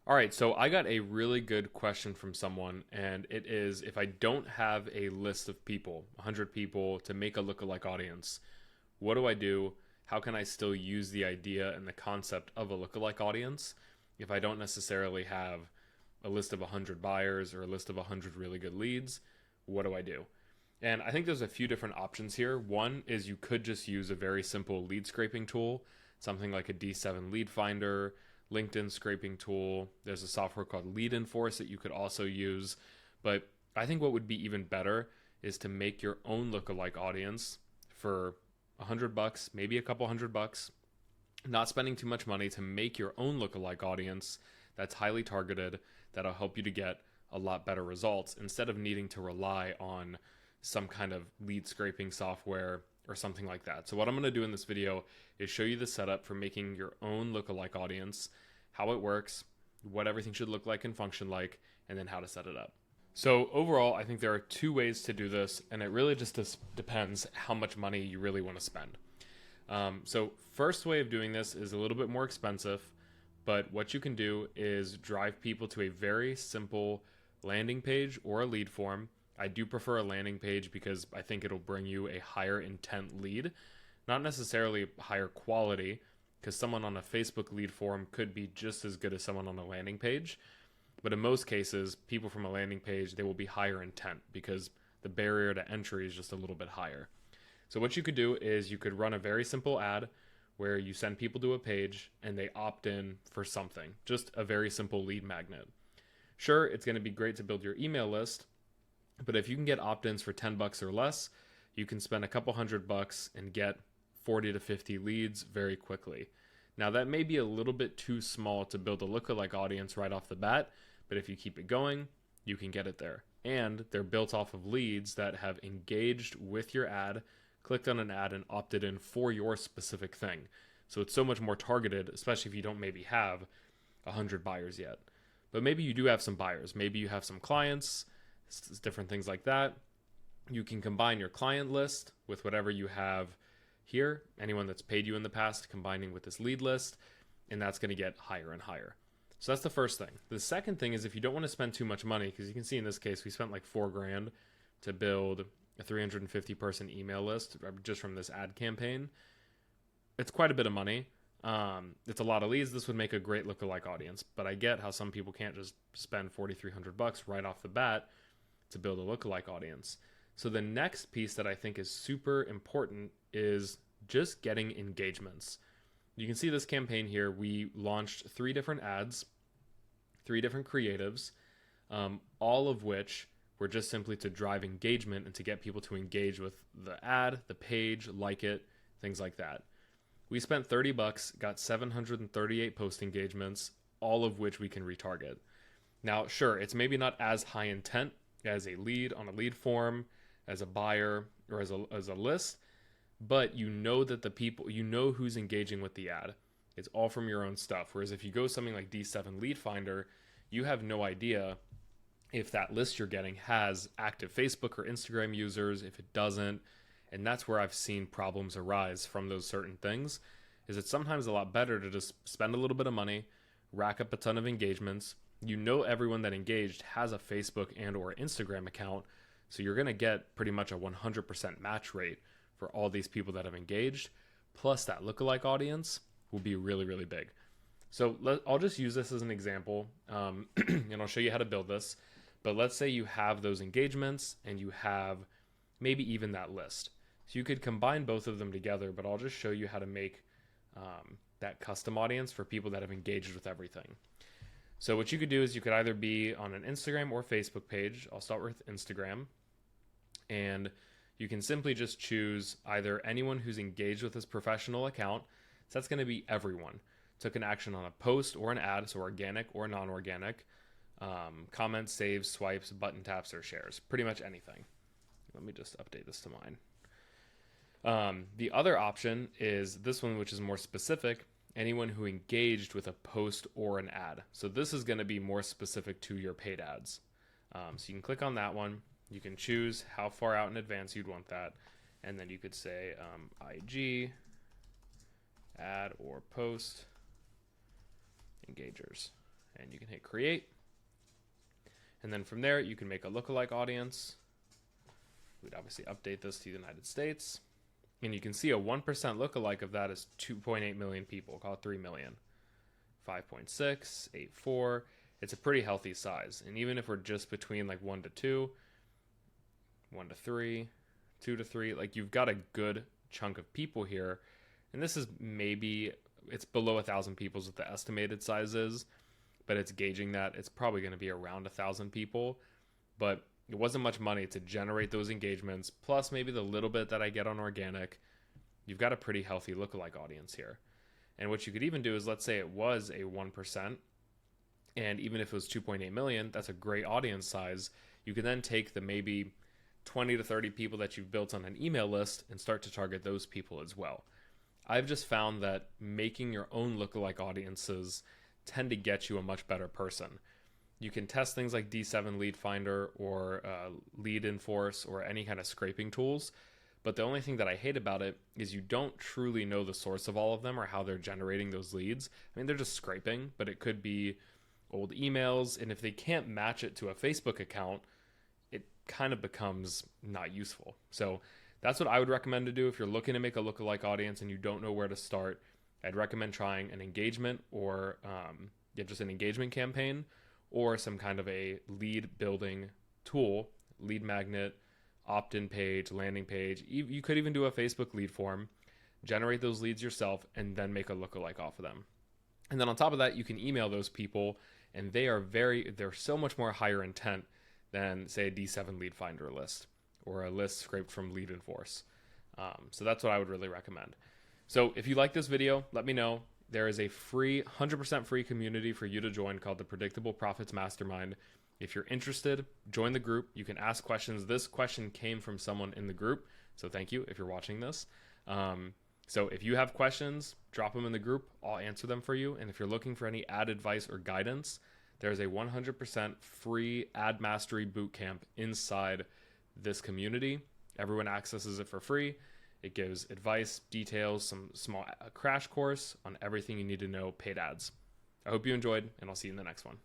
All right, so I got a really good question from someone, and it is if I don't have a list of people, 100 people, to make a lookalike audience, what do I do? How can I still use the idea and the concept of a lookalike audience if I don't necessarily have a list of 100 buyers or a list of 100 really good leads? What do I do? And I think there's a few different options here. One is you could just use a very simple lead scraping tool, something like a D7 lead finder, LinkedIn scraping tool. There's a software called Leadinforce that you could also use. But I think what would be even better is to make your own lookalike audience for $100, maybe a couple $100, not spending too much money to make your own lookalike audience that's highly targeted, that'll help you to get a lot better results instead of needing to rely on some kind of lead scraping software or something like that. So what I'm going to do in this video is show you the setup for making your own lookalike audience, how it works, what everything should look like and function like, and then how to set it up. So overall, I think there are two ways to do this, and it really just depends how much money you really want to spend. So first way of doing this is a little bit more expensive, but what you can do is drive people to a very simple landing page or a lead form. I do prefer a landing page because I think it'll bring you a higher intent lead, not necessarily higher quality, because someone on a Facebook lead form could be just as good as someone on a landing page. But in most cases, people from a landing page, they will be higher intent because the barrier to entry is just a little bit higher. So what you could do is you could run a very simple ad where you send people to a page and they opt in for something, just a very simple lead magnet. Sure, it's going to be great to build your email list, but if you can get opt-ins for $10 or less, you can spend a couple $100 and get 40 to 50 leads very quickly. Now that may be a little bit too small to build a lookalike audience right off the bat, but if you keep it going, you can get it there. And they're built off of leads that have engaged with your ad, clicked on an ad, and opted in for your specific thing. So it's so much more targeted, especially if you don't maybe have 100 buyers yet. But maybe you do have some buyers. Maybe you have some clients, different things like that. You can combine your client list with whatever you have here, anyone that's paid you in the past, combining with this lead list, and that's going to get higher and higher. So that's the first thing. The second thing is if you don't want to spend too much money, because you can see in this case we spent like $4,000 to build a 350 person email list just from this ad campaign. It's quite a bit of money. It's a lot of leads. This would make a great lookalike audience, but I get how some people can't just spend $4,300 right off the bat to build a lookalike audience. So the next piece that I think is super important is just getting engagements. You can see this campaign here. We launched 3 different ads, 3 different creatives, all of which were just simply to drive engagement and to get people to engage with the ad, the page, like it, things like that. We spent $30, got 738 post engagements, all of which we can retarget. Now, sure, it's maybe not as high intent as a lead on a lead form, as a buyer, or as a list, but you know that the people, you know who's engaging with the ad. It's all from your own stuff. Whereas if you go something like D7 Lead Finder, you have no idea if that list you're getting has active Facebook or Instagram users, if it doesn't. And that's where I've seen problems arise from those certain things, is it's sometimes a lot better to just spend a little bit of money, rack up a ton of engagements. You know everyone that engaged has a Facebook and or Instagram account, so you're going to get pretty much a 100% match rate for all these people that have engaged, plus that lookalike audience will be really, really big. So I'll just use this as an example, and I'll show you how to build this. But let's say you have those engagements and you have maybe even that list. So you could combine both of them together, but I'll just show you how to make that custom audience for people that have engaged with everything. So what you could do is you could either be on an Instagram or Facebook page. I'll start with Instagram. And you can simply just choose either anyone who's engaged with this professional account. So that's going to be everyone. Took an action on a post or an ad, so organic or non-organic. Comments, saves, swipes, button taps, or shares. Pretty much anything. Let me just update this to mine. The other option is this one, which is more specific. Anyone who engaged with a post or an ad. So this is going to be more specific to your paid ads. So you can click on that one. You can choose how far out in advance you'd want that. And then you could say IG, ad or post, engagers. and you can hit create. And then from there, you can make a lookalike audience. We'd obviously update this to the United States. And you can see a 1% lookalike of that is 2.8 million people, call it 3 million. 5.6, 8.4. It's a pretty healthy size. And even if we're just between like 1 to 2, 1 to 3, 2 to 3, like you've got a good chunk of people here. And this is maybe, it's below 1,000 people is what the estimated size is, but it's gauging that it's probably going to be around 1,000 people. But it wasn't much money to generate those engagements, plus maybe the little bit that I get on organic. You've got a pretty healthy lookalike audience here. And what you could even do is, let's say it was a 1%, and even if it was 2.8 million, that's a great audience size. You can then take the maybe 20 to 30 people that you've built on an email list and start to target those people as well. I've just found that making your own lookalike audiences tend to get you a much better person. You can test things like D7 Lead Finder or Lead Enforce or any kind of scraping tools. But the only thing that I hate about it is you don't truly know the source of all of them or how they're generating those leads. I mean, they're just scraping, but it could be old emails. And if they can't match it to a Facebook account, it kind of becomes not useful. So that's what I would recommend to do if you're looking to make a lookalike audience and you don't know where to start. I'd recommend trying an engagement or just an engagement campaign or some kind of a lead building tool, lead magnet, opt-in page, landing page. You could even do a Facebook lead form, generate those leads yourself, and then make a lookalike off of them. And then on top of that, you can email those people, and they're so much more higher intent than, say, a D7 Lead Finder list or a list scraped from Lead Enforce. So that's what I would really recommend. So if you like this video, let me know. There is a free, 100% free community for you to join called the Predictable Profits Mastermind. If you're interested, join the group. You can ask questions. This question came from someone in the group, so thank you if you're watching this. So if you have questions, drop them in the group. I'll answer them for you. And if you're looking for any ad advice or guidance, there's a 100% free ad mastery bootcamp inside this community. Everyone accesses it for free. It gives advice, details, some small crash course on everything you need to know paid ads. I hope you enjoyed, and I'll see you in the next one.